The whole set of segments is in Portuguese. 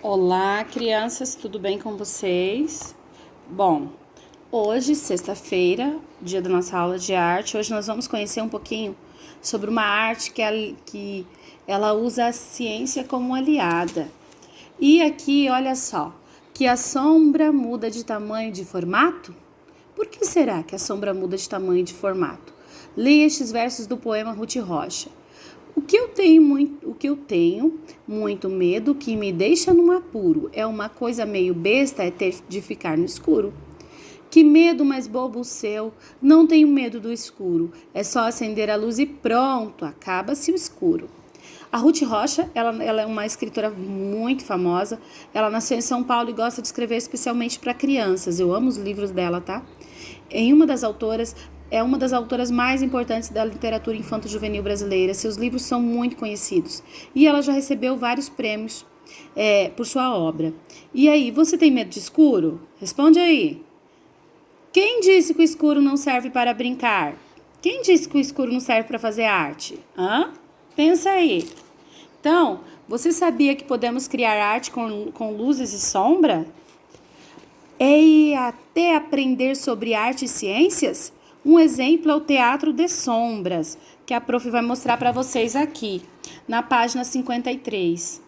Olá, crianças, tudo bem com vocês? Bom, hoje, sexta-feira, dia da nossa aula de arte, hoje nós vamos conhecer um pouquinho sobre uma arte que ela usa a ciência como aliada. E aqui, olha só, que a sombra muda de tamanho e de formato? Por que será que a sombra muda de tamanho e de formato? Leia estes versos do poema Ruth Rocha. O que eu tenho muito medo que me deixa num apuro é uma coisa meio besta é ter de ficar no escuro. Que medo mais bobo o seu, não tenho medo do escuro, é só acender a luz e pronto, acaba-se o escuro. A Ruth Rocha, ela é uma escritora muito famosa, ela nasceu em São Paulo e gosta de escrever especialmente para crianças, eu amo os livros dela, tá? É uma das autoras mais importantes da literatura infanto-juvenil brasileira. Seus livros são muito conhecidos. E ela já recebeu vários prêmios por sua obra. E aí, você tem medo de escuro? Responde aí. Quem disse que o escuro não serve para brincar? Quem disse que o escuro não serve para fazer arte? Pensa aí. Então, você sabia que podemos criar arte com luzes e sombra? E até aprender sobre arte e ciências? Um exemplo é o Teatro de Sombras, que a prof vai mostrar para vocês aqui, na página 53.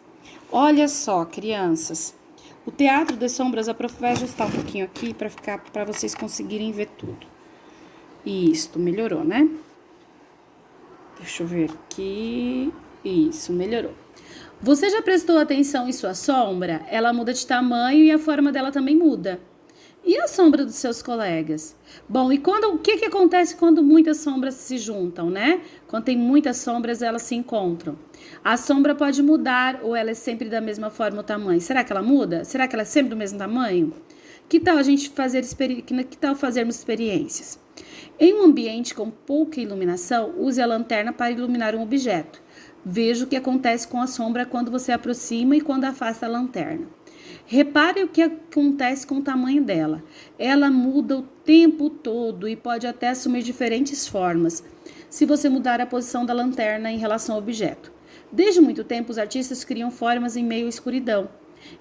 Olha só, crianças. O Teatro de Sombras, a prof vai ajustar um pouquinho aqui para vocês conseguirem ver tudo. Isso, melhorou, né? Deixa eu ver aqui. Isso, melhorou. Você já prestou atenção em sua sombra? Ela muda de tamanho e a forma dela também muda. E a sombra dos seus colegas? Bom, e o que acontece quando muitas sombras se juntam, né? Quando tem muitas sombras, elas se encontram. A sombra pode mudar ou ela é sempre da mesma forma ou tamanho? Será que ela muda? Será que ela é sempre do mesmo tamanho? Que tal fazermos experiências? Em um ambiente com pouca iluminação, use a lanterna para iluminar um objeto. Veja o que acontece com a sombra quando você aproxima e quando afasta a lanterna. Repare o que acontece com o tamanho dela. Ela muda o tempo todo e pode até assumir diferentes formas, se você mudar a posição da lanterna em relação ao objeto. Desde muito tempo, os artistas criam formas em meio à escuridão.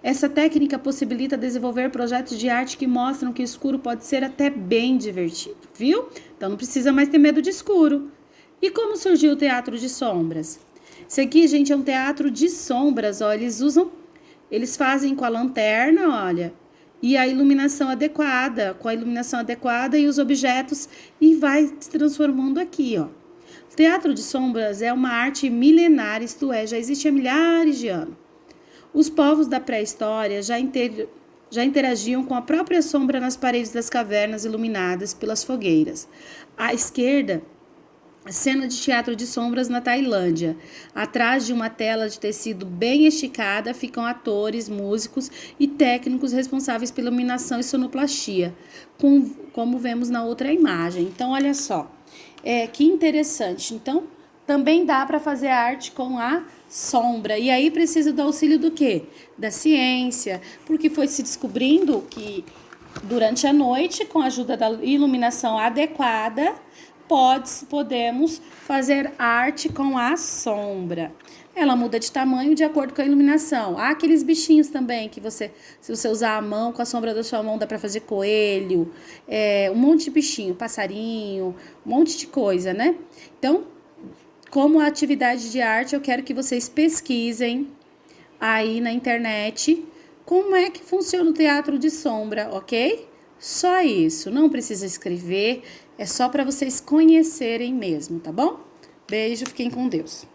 Essa técnica possibilita desenvolver projetos de arte que mostram que o escuro pode ser até bem divertido, viu? Então não precisa mais ter medo de escuro. E como surgiu o teatro de sombras? Isso aqui, gente, é um teatro de sombras, ó, eles fazem com a lanterna, olha, e a iluminação adequada, e os objetos, e vai se transformando aqui, ó. O teatro de sombras é uma arte milenar, isto é, já existe há milhares de anos. Os povos da pré-história já interagiam com a própria sombra nas paredes das cavernas iluminadas pelas fogueiras. À esquerda, cena de teatro de sombras na Tailândia. Atrás de uma tela de tecido bem esticada ficam atores, músicos e técnicos responsáveis pela iluminação e sonoplastia, como vemos na outra imagem. Então, olha só, que interessante. Então, também dá para fazer arte com a sombra. E aí precisa do auxílio do quê? Da ciência, porque foi se descobrindo que durante a noite, com a ajuda da iluminação adequada, podemos fazer arte com a sombra. Ela muda de tamanho de acordo com a iluminação. Há aqueles bichinhos também que se você usar a mão, com a sombra da sua mão dá para fazer coelho, um monte de bichinho, passarinho, um monte de coisa, né? Então, como atividade de arte, eu quero que vocês pesquisem aí na internet como é que funciona o teatro de sombra, ok? Só isso, não precisa escrever, é só para vocês conhecerem mesmo, tá bom? Beijo, fiquem com Deus.